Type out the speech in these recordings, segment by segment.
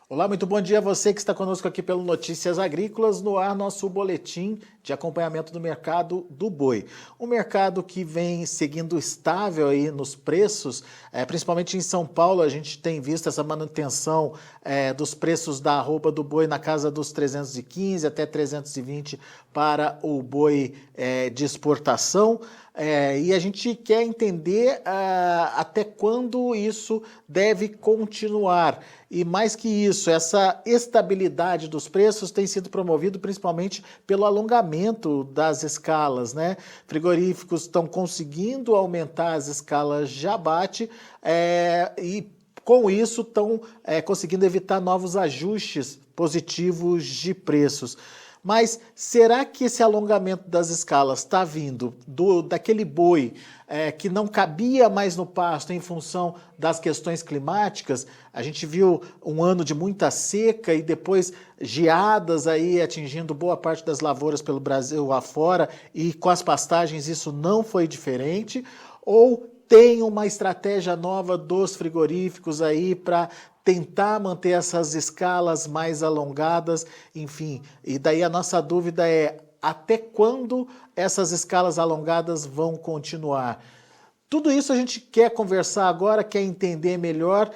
Olá, muito bom dia a você que está conosco aqui pelo Notícias Agrícolas, no ar nosso boletim de acompanhamento do mercado do boi. Um mercado que vem seguindo estável aí nos preços, principalmente em São Paulo, a gente tem visto essa manutenção dos preços da arroba do boi na casa dos 315 até 320 para o boi de exportação. E a gente quer entender até quando isso deve continuar. E mais que isso, essa estabilidade dos preços tem sido promovido principalmente pelo alongamento das escalas, né? Frigoríficos estão conseguindo aumentar as escalas de abate e com isso estão conseguindo evitar novos ajustes positivos de preços. Mas será que esse alongamento das escalas está vindo daquele boi que não cabia mais no pasto em função das questões climáticas? A gente viu um ano de muita seca e depois geadas aí atingindo boa parte das lavouras pelo Brasil afora, e com as pastagens isso não foi diferente? Ou tem uma estratégia nova dos frigoríficos aí para tentar manter essas escalas mais alongadas, enfim. E daí a nossa dúvida é até quando essas escalas alongadas vão continuar? Tudo isso a gente quer conversar agora, quer entender melhor,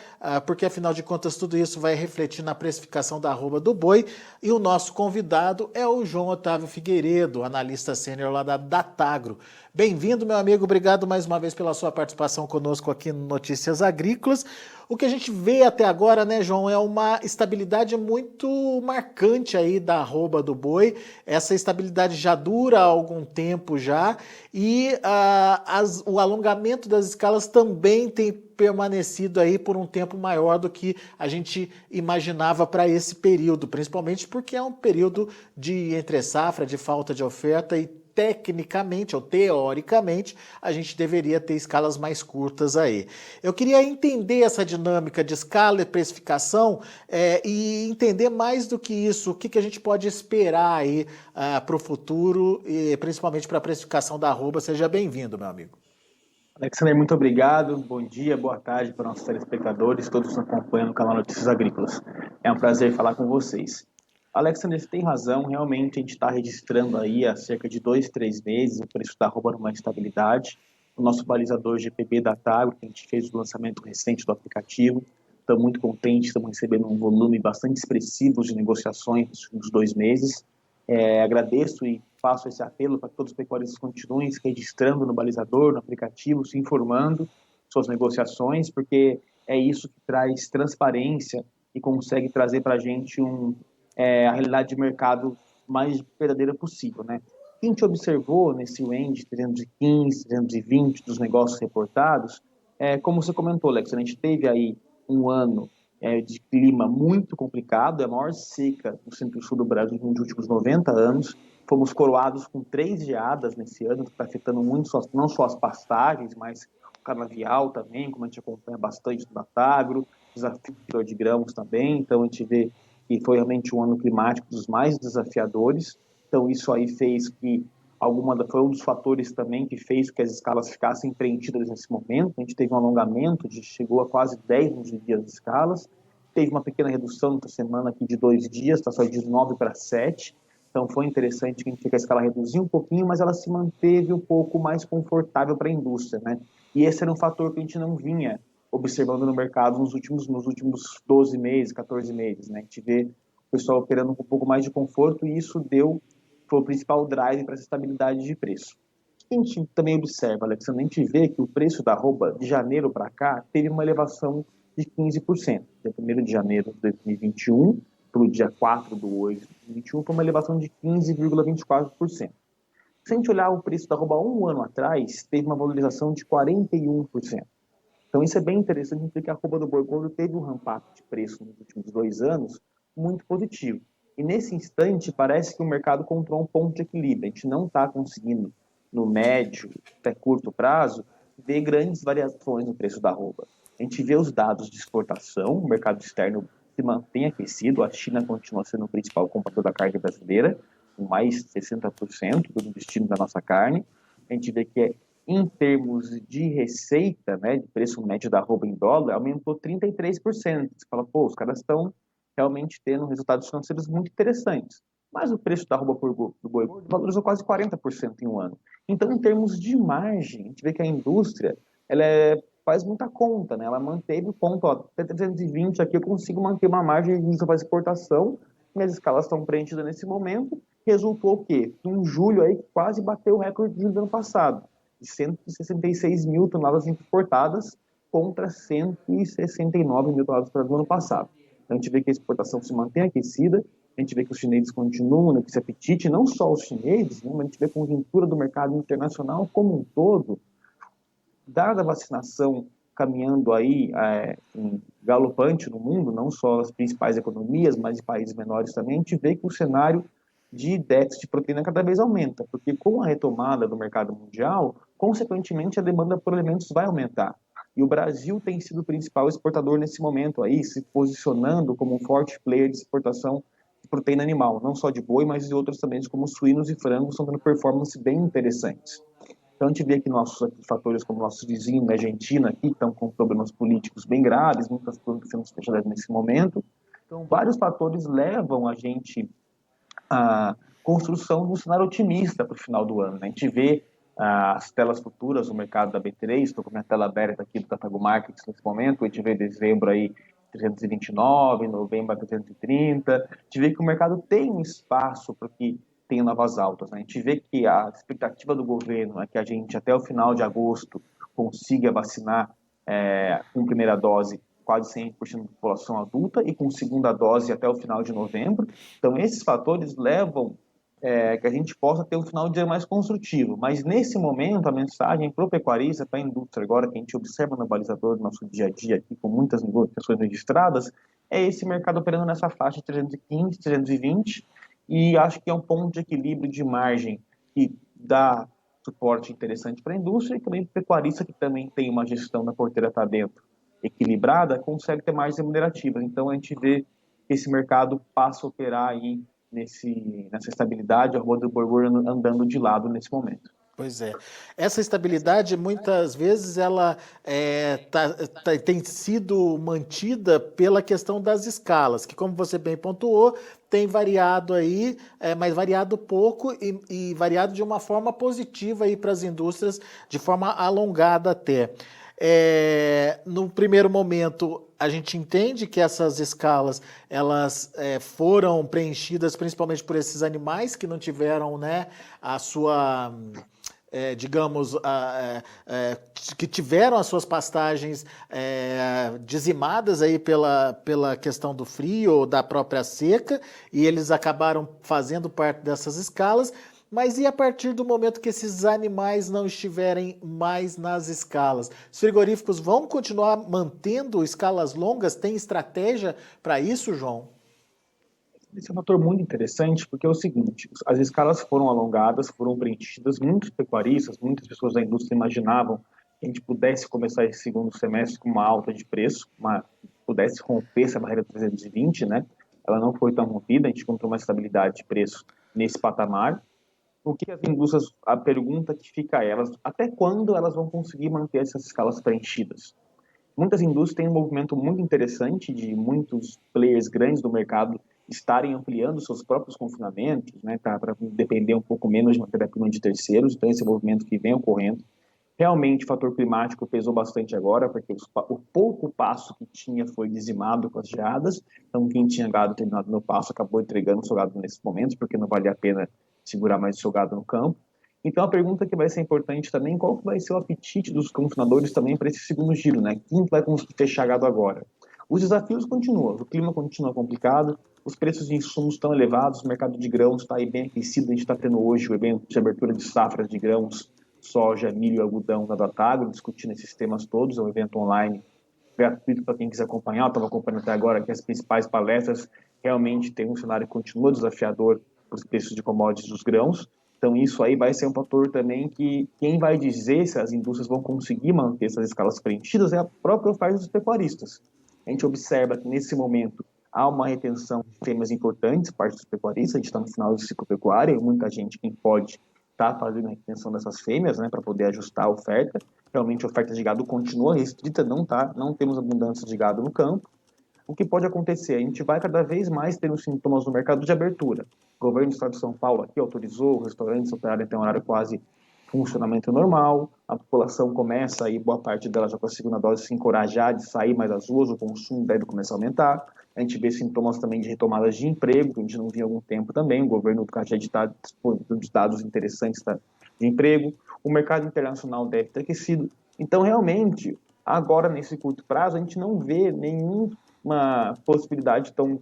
porque afinal de contas tudo isso vai refletir na precificação da arroba do boi. E o nosso convidado é o João Otávio Figueiredo, analista sênior lá da Datagro. Bem-vindo, meu amigo, obrigado mais uma vez pela sua participação conosco aqui no Notícias Agrícolas. O que a gente vê até agora, né, João, é uma estabilidade muito marcante aí da arroba do boi. Essa estabilidade já dura há algum tempo já e o alongamento das escalas também tem permanecido aí por um tempo maior do que a gente imaginava para esse período, principalmente porque é um período de entre-safra, de falta de oferta e tecnicamente ou teoricamente a gente deveria ter escalas mais curtas aí. Eu queria entender essa dinâmica de escala e precificação e entender mais do que isso, o que a gente pode esperar aí para o futuro e principalmente para a precificação da arroba. Seja bem-vindo, meu amigo. Alexander, muito obrigado. Bom dia, boa tarde para nossos telespectadores, todos que nos acompanham no canal Notícias Agrícolas. É um prazer falar com vocês. Alexander, você tem razão, realmente a gente está registrando aí há cerca de 2, 3 meses o preço da arroba numa estabilidade. O nosso balizador GPB da Tagro, que a gente fez o lançamento recente do aplicativo, estamos muito contentes, estamos recebendo um volume bastante expressivo de negociações nos últimos 2 meses. Agradeço e faço esse apelo para que todos os pecuaristas continuem se registrando no balizador, no aplicativo, se informando suas negociações, porque é isso que traz transparência e consegue trazer para a gente a realidade de mercado mais verdadeira possível, né? O que a gente observou nesse range 315, 320 dos negócios reportados, como você comentou, Alex, a gente teve aí um ano de clima muito complicado, é a maior seca no centro-sul do Brasil nos últimos 90 anos. Fomos coroados com 3 geadas nesse ano, que está afetando muito não só as pastagens, mas o canavial também, como a gente acompanha bastante no Datagro, desafio de grãos também. Então a gente vê que foi realmente um ano climático dos mais desafiadores. Então isso aí fez que foi um dos fatores também que fez que as escalas ficassem preenchidas nesse momento. A gente teve um alongamento, chegou a quase 10 dias de escalas, teve uma pequena redução nessa semana aqui de 2 dias, está só de 9 para 7. Então foi interessante que a gente vê que a escala reduziu um pouquinho, mas ela se manteve um pouco mais confortável para a indústria, né? E esse era um fator que a gente não vinha observando no mercado nos últimos 12 meses, 14 meses, né? A gente vê o pessoal operando com um pouco mais de conforto e isso foi o principal drive para essa estabilidade de preço. O que a gente também observa, Alexandre, a gente vê que o preço da arroba de janeiro para cá teve uma elevação de 15%. Dia 1º de janeiro de 2021 para o dia 4 de 8 de 2021 foi uma elevação de 15,24%. Se a gente olhar o preço da arroba um ano atrás, teve uma valorização de 41%. Então isso é bem interessante, porque a arroba do boi gordo teve um ramp-up de preço nos últimos 2 anos muito positivo. E nesse instante, parece que o mercado encontrou um ponto de equilíbrio. A gente não está conseguindo, no médio até curto prazo, ver grandes variações no preço da arroba. A gente vê os dados de exportação, o mercado externo se mantém aquecido, a China continua sendo o principal comprador da carne brasileira, com mais de 60% do destino da nossa carne. A gente vê que em termos de receita, né, de preço médio da arroba em dólar, aumentou 33%. Você fala, pô, os caras estão realmente tendo resultados financeiros muito interessantes. Mas o preço da arroba do boi valorizou quase 40% em um ano. Então, em termos de margem, a gente vê que a indústria faz muita conta, né? Ela manteve o ponto, ó, até 320 aqui eu consigo manter uma margem justa para exportação, minhas escalas estão preenchidas nesse momento, resultou o quê? Um julho aí que quase bateu o recorde do ano passado, de 166 mil toneladas exportadas contra 169 mil toneladas do ano passado. Então a gente vê que a exportação se mantém aquecida, a gente vê que os chineses continuam nesse apetite, não só os chineses, né, mas a gente vê a conjuntura do mercado internacional como um todo, dada a vacinação caminhando aí em galopante no mundo, não só as principais economias, mas em países menores também, a gente vê que o cenário de déficit de proteína cada vez aumenta, porque com a retomada do mercado mundial, consequentemente a demanda por alimentos vai aumentar. E o Brasil tem sido o principal exportador nesse momento aí, se posicionando como um forte player de exportação de proteína animal, não só de boi, mas de outros também, como suínos e frangos, estão tendo performances bem interessantes. Então, a gente vê que nossos fatores, como nossos vizinhos na Argentina, aqui estão com problemas políticos bem graves, muitas plantas sendo fechadas nesse momento. Então, vários fatores levam a gente à construção de um cenário otimista para o final do ano. A gente vê as telas futuras no mercado da B3, estou com a minha tela aberta aqui do Catago Markets nesse momento, a gente vê dezembro aí 329, novembro 330, a gente vê que o mercado tem um espaço para que tenha novas altas. Né? A gente vê que a expectativa do governo é que a gente, até o final de agosto, consiga vacinar com primeira dose quase 100% da população adulta e com segunda dose até o final de novembro. Então, esses fatores levam que a gente possa ter um final de ano mais construtivo. Mas, nesse momento, a mensagem para o pecuarista, para a indústria agora, que a gente observa no balizador do nosso dia a dia, aqui, com muitas negociações registradas, é esse mercado operando nessa faixa de 315, 320, e acho que é um ponto de equilíbrio de margem que dá suporte interessante para a indústria e também para o pecuarista, que também tem uma gestão da porteira para dentro equilibrada, consegue ter mais remunerativas. Então, a gente vê que esse mercado passa a operar aí nessa estabilidade, a rua do boi andando de lado nesse momento. Pois é. Essa estabilidade, muitas vezes, ela tem sido mantida pela questão das escalas, que, como você bem pontuou, tem variado aí, mas variado pouco e variado de uma forma positiva aí para as indústrias, de forma alongada até. No primeiro momento, a gente entende que essas escalas elas foram preenchidas principalmente por esses animais que não tiveram, né, a sua... digamos, que tiveram as suas pastagens dizimadas aí pela questão do frio ou da própria seca, e eles acabaram fazendo parte dessas escalas. Mas e a partir do momento que esses animais não estiverem mais nas escalas? Os frigoríficos vão continuar mantendo escalas longas? Tem estratégia para isso, João? Esse é um fator muito interessante, porque é o seguinte, as escalas foram alongadas, foram preenchidas, muitos pecuaristas, muitas pessoas da indústria imaginavam que a gente pudesse começar esse segundo semestre com uma alta de preço, pudesse romper essa barreira de 320, né? Ela não foi tão rompida, a gente encontrou uma estabilidade de preço nesse patamar. O que as indústrias, a pergunta que fica a elas, até quando elas vão conseguir manter essas escalas preenchidas? Muitas indústrias têm um movimento muito interessante de muitos players grandes do mercado estarem ampliando seus próprios confinamentos, né, para depender um pouco menos de matéria-prima de terceiros, então esse movimento que vem ocorrendo. Realmente o fator climático pesou bastante agora, porque o pouco pasto que tinha foi dizimado com as geadas, então quem tinha gado terminado no pasto acabou entregando o seu gado nesses momentos, porque não valia a pena segurar mais o seu gado no campo. Então a pergunta que vai ser importante também, qual que vai ser o apetite dos confinadores também para esse segundo giro, né? Quem vai conseguir fechar gado agora? Os desafios continuam, o clima continua complicado, os preços de insumos estão elevados, o mercado de grãos está aí bem aquecido, a gente está tendo hoje o evento de abertura de safras de grãos, soja, milho e algodão da Datagro, discutindo esses temas todos, é um evento online gratuito para quem quiser acompanhar, eu estava acompanhando até agora que as principais palestras realmente tem um cenário que continua desafiador para os preços de commodities dos grãos, então isso aí vai ser um fator também que quem vai dizer se as indústrias vão conseguir manter essas escalas preenchidas é a própria oferta dos pecuaristas. A gente observa que nesse momento há uma retenção de fêmeas importantes, parte dos pecuaristas, a gente está no final do ciclo pecuário, e muita gente, quem pode, está fazendo a retenção dessas fêmeas, né, para poder ajustar a oferta. Realmente a oferta de gado continua restrita, não temos abundância de gado no campo. o que pode acontecer? A gente vai cada vez mais tendo sintomas no mercado de abertura. O governo do estado de São Paulo aqui autorizou os restaurantes operarem até um horário quase funcionamento normal, a população começa aí, boa parte dela já com a segunda dose, se encorajar de sair mais às ruas, o consumo deve começar a aumentar. A gente vê sintomas também de retomadas de emprego, que a gente não via há algum tempo também, o governo já está disponibilizando dados interessantes de emprego, o mercado internacional deve ter aquecido. Então, realmente, agora, nesse curto prazo, a gente não vê nenhuma possibilidade tão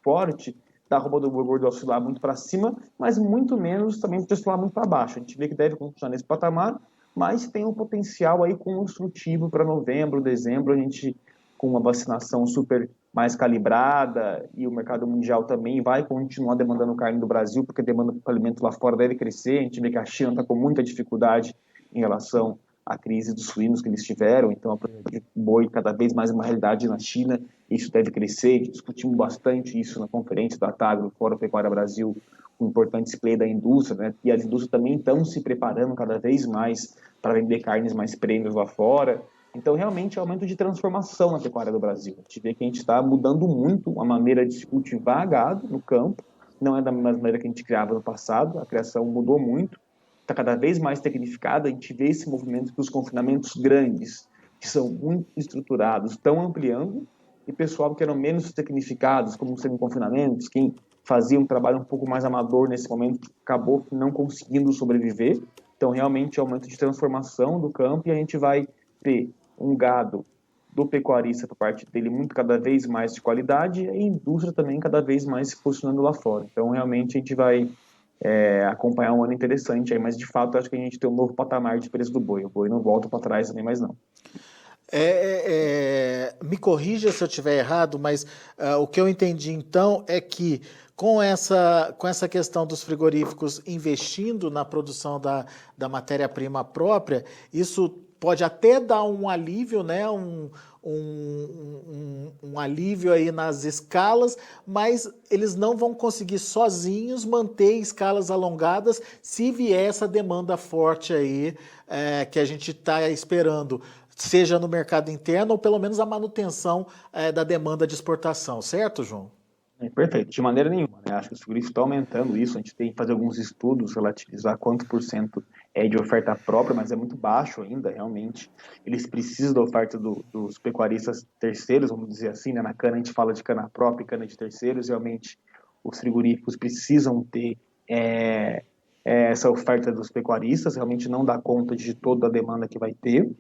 forte da arroba do boi gordo oscilar muito para cima, mas muito menos também de oscilar muito para baixo. A gente vê que deve continuar nesse patamar, mas tem um potencial aí construtivo para novembro, dezembro, a gente com uma vacinação super mais calibrada e o mercado mundial também vai continuar demandando carne do Brasil, porque a demanda por alimento lá fora deve crescer. A gente vê que a China está com muita dificuldade em relação à crise dos suínos que eles tiveram, então a produção de boi cada vez mais é uma realidade na China, isso deve crescer. Discutimos bastante isso na conferência da Atagro, Fórum Pecuária Brasil, com importantes players da indústria, né? E as indústrias também estão se preparando cada vez mais para vender carnes mais premium lá fora. Então, realmente, é um momento de transformação na pecuária do Brasil. A gente vê que a gente está mudando muito a maneira de se cultivar gado no campo, não é da mesma maneira que a gente criava no passado, a criação mudou muito, está cada vez mais tecnificada. A gente vê esse movimento que os confinamentos grandes, que são muito estruturados, estão ampliando, e pessoal que eram menos tecnificados, como semi-confinamentos, quem fazia um trabalho um pouco mais amador nesse momento, acabou não conseguindo sobreviver. Então, realmente, é um momento de transformação do campo e a gente vai ter um gado do pecuarista, por parte dele, muito cada vez mais de qualidade, e a indústria também cada vez mais se posicionando lá fora. Então, realmente, a gente vai acompanhar um ano interessante aí, mas de fato acho que a gente tem um novo patamar de preço do boi. O boi não volta para trás também mais não. Me corrija se eu estiver errado, mas o que eu entendi então é que com essa questão dos frigoríficos investindo na produção da matéria-prima própria, isso pode até dar um alívio, né? Um alívio aí nas escalas, mas eles não vão conseguir sozinhos manter escalas alongadas se vier essa demanda forte aí que a gente está esperando, seja no mercado interno ou pelo menos a manutenção da demanda de exportação, certo, João? Perfeito, de maneira nenhuma, né? Acho que os frigoríficos estão aumentando isso, a gente tem que fazer alguns estudos, relativizar quanto por cento é de oferta própria, mas é muito baixo ainda, realmente. Eles precisam da oferta dos pecuaristas terceiros, vamos dizer assim, né? Na cana a gente fala de cana própria e cana de terceiros, realmente os frigoríficos precisam ter essa oferta dos pecuaristas, realmente não dá conta de toda a demanda que vai ter.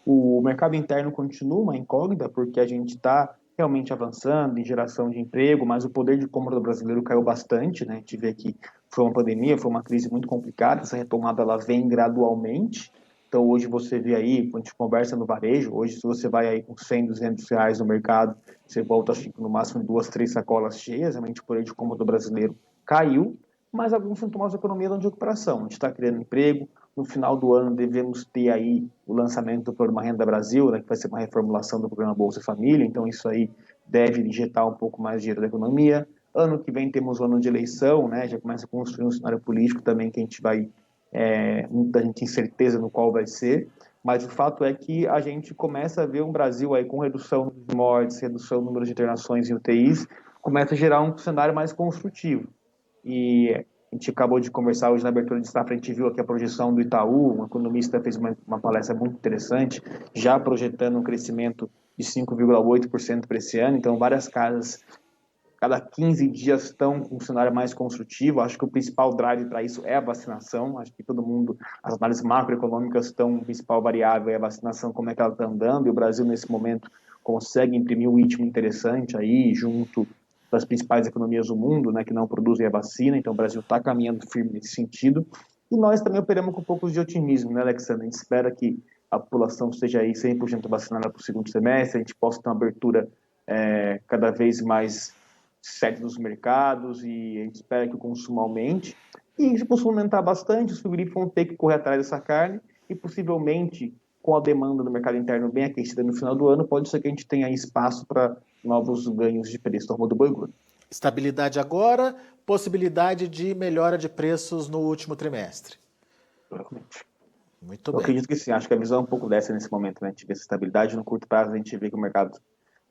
O mercado interno continua uma incógnita, porque a gente está realmente avançando em geração de emprego, mas o poder de compra do brasileiro caiu bastante, né? A gente vê que foi uma pandemia, foi uma crise muito complicada, essa retomada ela vem gradualmente. Então hoje você vê aí, quando a gente conversa no varejo, hoje se você vai aí com 100, 200 reais no mercado, você volta acho que no máximo 2, 3 sacolas cheias, realmente o poder de compra do brasileiro caiu, mas alguns sintomas da economia dão de recuperação. A gente está criando emprego, no final do ano devemos ter aí o lançamento do Programa Renda Brasil, né, que vai ser uma reformulação do Programa Bolsa Família, então isso aí deve injetar um pouco mais de dinheiro da economia. Ano que vem temos o ano de eleição, né, já começa a construir um cenário político também que a gente vai, muita gente incerteza no qual vai ser, mas o fato é que a gente começa a ver um Brasil aí com redução de mortes, redução do número de internações em UTIs, começa a gerar um cenário mais construtivo. E a gente acabou de conversar hoje na abertura de safra, a gente viu aqui a projeção do Itaú, um economista fez uma palestra muito interessante, já projetando um crescimento de 5,8% para esse ano. Então, várias casas, cada 15 dias estão com um cenário mais construtivo. Acho que o principal drive para isso é a vacinação. Acho que todo mundo, as análises macroeconômicas estão, a principal variável é a vacinação, como é que ela está andando, e o Brasil, nesse momento, consegue imprimir um ritmo interessante aí, junto das principais economias do mundo, né, que não produzem a vacina. Então o Brasil está caminhando firme nesse sentido. E nós também operamos com um pouco de otimismo, né, Alexandre? A gente espera que a população esteja aí 100% vacinada para o segundo semestre, a gente possa ter uma abertura cada vez mais certa dos mercados, e a gente espera que o consumo aumente. E se o consumo aumentar bastante, os frigoríficos vão ter que correr atrás dessa carne e possivelmente, com a demanda do mercado interno bem aquecida no final do ano, pode ser que a gente tenha espaço para novos ganhos de preço no ramo do boi gordo. Estabilidade agora, possibilidade de melhora de preços no último trimestre. Provavelmente. Muito Eu bem. acredito que sim, acho que a visão é um pouco dessa nesse momento, né? A gente vê essa estabilidade no curto prazo, a gente vê que o mercado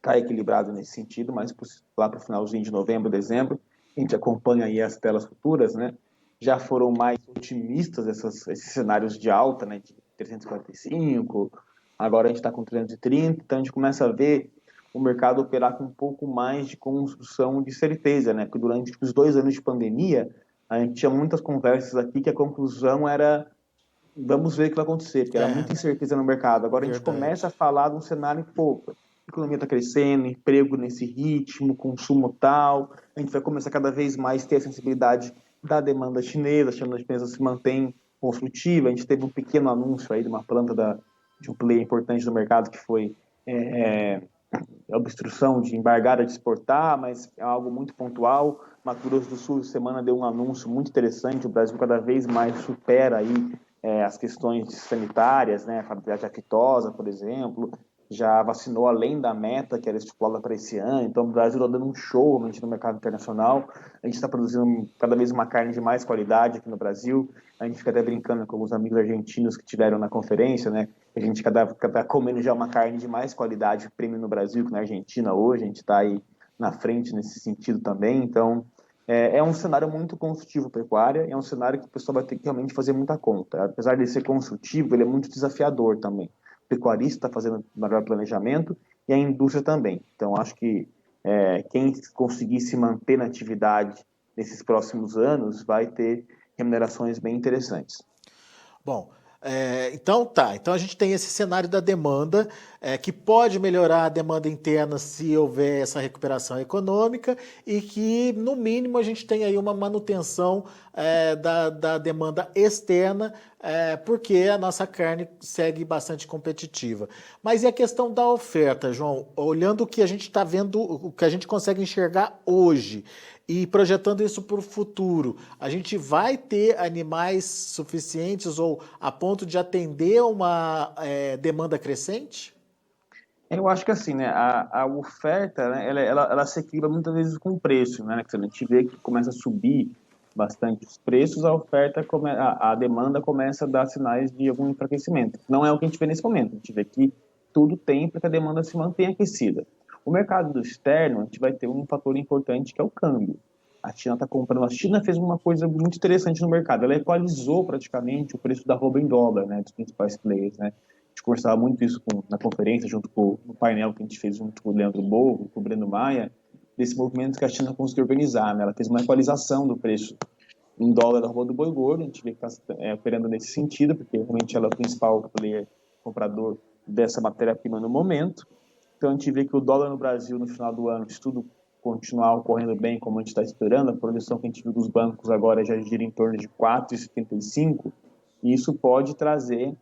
está equilibrado nesse sentido, mas lá para o finalzinho de novembro, dezembro, a gente acompanha aí as telas futuras, né? Já foram mais otimistas esses cenários de alta, né? De 345, agora a gente está com 330, então a gente começa a ver o mercado operar com um pouco mais de construção de certeza, né? Porque durante os 2 anos de pandemia, a gente tinha muitas conversas aqui que a conclusão era vamos ver o que vai acontecer, porque era muita incerteza no mercado. Agora a gente começa a falar de um cenário, pô, a economia está crescendo, emprego nesse ritmo, consumo tal, a gente vai começar cada vez mais a ter a sensibilidade da demanda chinesa, a demanda chinesa se mantém construtiva, a gente teve um pequeno anúncio aí de uma planta de um player importante do mercado que foi a obstrução de embargada de exportar, mas é algo muito pontual. Mato Grosso do Sul, semana deu um anúncio muito interessante, o Brasil cada vez mais supera aí as questões sanitárias, né, a fabricidade aftosa, por exemplo, já vacinou além da meta que era estipulada para esse ano, então o Brasil está dando um show realmente no mercado internacional, a gente está produzindo cada vez uma carne de mais qualidade aqui no Brasil, a gente fica até brincando com alguns amigos argentinos que tiveram na conferência, né, a gente cada comendo já uma carne de mais qualidade, prêmio no Brasil que na Argentina hoje, a gente está aí na frente nesse sentido também, então é um cenário muito construtivo pecuária, é um cenário que o pessoal vai ter que realmente fazer muita conta. Apesar de ser construtivo, ele é muito desafiador também. O pecuarista está fazendo melhor planejamento e a indústria também. Então, acho que quem conseguir se manter na atividade nesses próximos anos vai ter remunerações bem interessantes. Bom, então a gente tem esse cenário da demanda, que pode melhorar a demanda interna se houver essa recuperação econômica e que, no mínimo, a gente tem aí uma manutenção da demanda externa, porque a nossa carne segue bastante competitiva. Mas e a questão da oferta, João? Olhando o que a gente está vendo, o que a gente consegue enxergar hoje, e projetando isso para o futuro, a gente vai ter animais suficientes ou a ponto de atender uma demanda crescente? Eu acho que assim, né, a oferta, né, ela se equilibra muitas vezes com o preço, né? Que a gente vê que começa a subir bastante os preços, a demanda começa a dar sinais de algum enfraquecimento. Não é o que a gente vê nesse momento. A gente vê que tudo tem para que a demanda se mantenha aquecida. O mercado externo, a gente vai ter um fator importante que é o câmbio. A China está comprando. A China fez uma coisa muito interessante no mercado. Ela equalizou praticamente o preço da arroba em dólar, né, dos principais players, né. A gente conversava muito isso na conferência, junto com o painel que a gente fez junto com o Leandro Bovo, com o Breno Maia, desse movimento que a China conseguiu organizar, né. Ela fez uma equalização do preço em dólar da arroba do boi gordo. A gente vê que está operando nesse sentido, porque realmente ela é o principal player comprador dessa matéria-prima no momento. Então, a gente vê que o dólar no Brasil, no final do ano, se tudo continuar ocorrendo bem, como a gente está esperando, a projeção que a gente viu dos bancos agora já gira em torno de 4,75, e isso pode trazer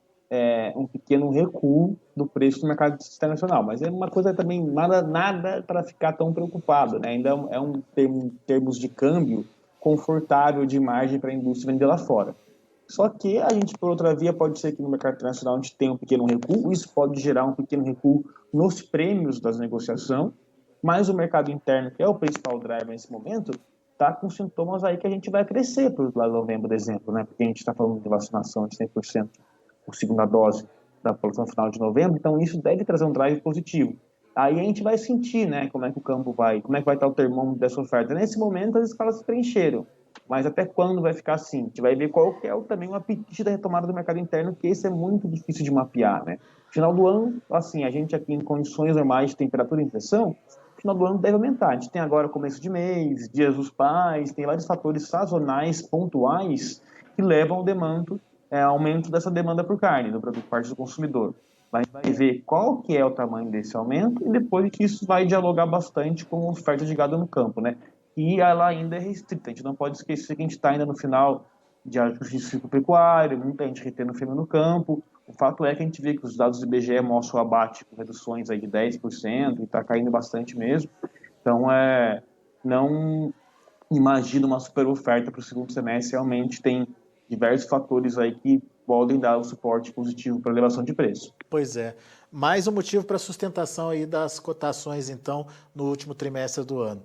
um pequeno recuo do preço do mercado internacional. Mas é uma coisa também, nada para ficar tão preocupado, né? Ainda é termos de câmbio confortável de margem para a indústria vender lá fora. Só que a gente, por outra via, pode ser que no mercado internacional a gente tenha um pequeno recuo, isso pode gerar um pequeno recuo nos prêmios das negociações, mas o mercado interno, que é o principal driver nesse momento, está com sintomas aí que a gente vai crescer para o novembro, dezembro, né? Porque a gente está falando de vacinação de 100% por segunda dose da população final de novembro, então isso deve trazer um drive positivo. Aí a gente vai sentir, né, como é que o campo vai, como é que vai estar o termômetro dessa oferta. Nesse momento as escalas se preencheram, mas até quando vai ficar assim? A gente vai ver qual que é também o apetite da retomada do mercado interno, que esse é muito difícil de mapear, né? Final do ano, assim, a gente aqui em condições normais de temperatura e pressão, final do ano deve aumentar. A gente tem agora começo de mês, dias dos pais, tem vários fatores sazonais, pontuais, que levam ao aumento dessa demanda por carne, por parte do consumidor. Mas vai ver qual que é o tamanho desse aumento e depois que isso vai dialogar bastante com a oferta de gado no campo, né? E ela ainda é restrita. A gente não pode esquecer que a gente está ainda no final de ajuste de ciclo pecuário, muita gente retendo fêmea no campo. O fato é que a gente vê que os dados do IBGE mostram o abate com reduções aí de 10% e está caindo bastante mesmo. Então, não imagino uma super oferta para o segundo semestre. Realmente tem diversos fatores aí que podem dar o suporte positivo para a elevação de preço. Pois é. Mais um motivo para a sustentação aí das cotações, então, no último trimestre do ano.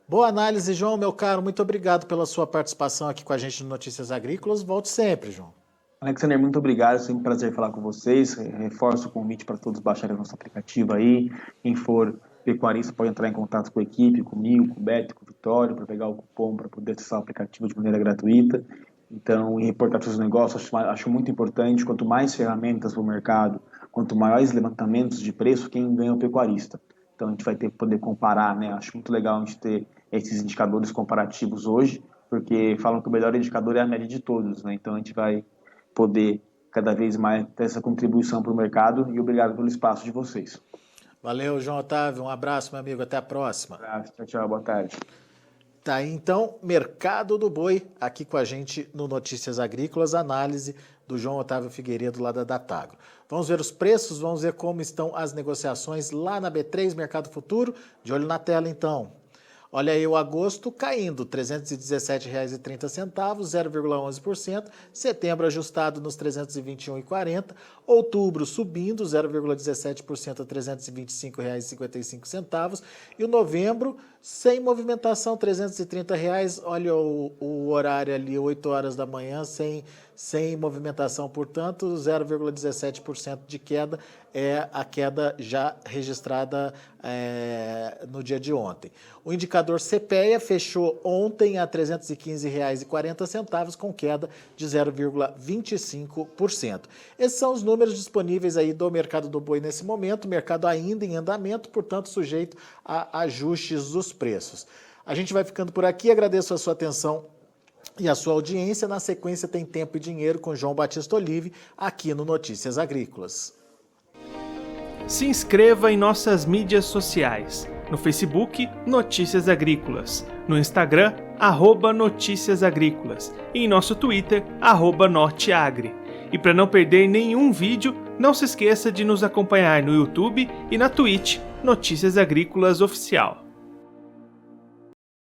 Boa análise, João, meu caro. Muito obrigado pela sua participação aqui com a gente no Notícias Agrícolas. Volte sempre, João. Alexander, muito obrigado. É sempre um prazer falar com vocês. Reforço o convite para todos baixarem o nosso aplicativo aí. Quem for pecuarista pode entrar em contato com a equipe, comigo, com o Beto, com o Vitório, para pegar o cupom para poder acessar o aplicativo de maneira gratuita. Então, e reportar seus negócios, acho muito importante. Quanto mais ferramentas para o mercado, quanto maiores levantamentos de preço, quem ganha é o pecuarista. Então, a gente vai ter que poder comparar, né? Acho muito legal a gente ter esses indicadores comparativos hoje, porque falam que o melhor indicador é a média de todos, né? Então, a gente vai poder cada vez mais ter essa contribuição para o mercado, e obrigado pelo espaço de vocês. Valeu, João Otávio. Um abraço, meu amigo. Até a próxima. Um abraço. Tchau, tchau. Boa tarde. Tá aí, então, Mercado do Boi, aqui com a gente no Notícias Agrícolas, análise do João Otávio Figueiredo, lá da Datagro. Vamos ver os preços, vamos ver como estão as negociações lá na B3 Mercado Futuro. De olho na tela, então. Olha aí o agosto caindo, R$ 317,30, 0,11%. Setembro ajustado nos R$ 321,40. Outubro subindo, 0,17% a R$ 325,55. E o novembro, sem movimentação, R$ 330. Olha o horário ali, 8 horas da manhã, sem movimentação, portanto, 0,17% de queda é a queda já registrada no dia de ontem. O indicador CPEA fechou ontem a R$ 315,40, com queda de 0,25%. Esses são os números disponíveis aí do mercado do boi nesse momento, mercado ainda em andamento, portanto, sujeito a ajustes dos preços. A gente vai ficando por aqui, agradeço a sua atenção e a sua audiência. Na sequência tem Tempo e Dinheiro com João Batista Olive, aqui no Notícias Agrícolas. Se inscreva em nossas mídias sociais. No Facebook, Notícias Agrícolas. No Instagram, @Notícias Agrícolas. E em nosso Twitter, @Norteagri. E para não perder nenhum vídeo, não se esqueça de nos acompanhar no YouTube e na Twitch, Notícias Agrícolas Oficial.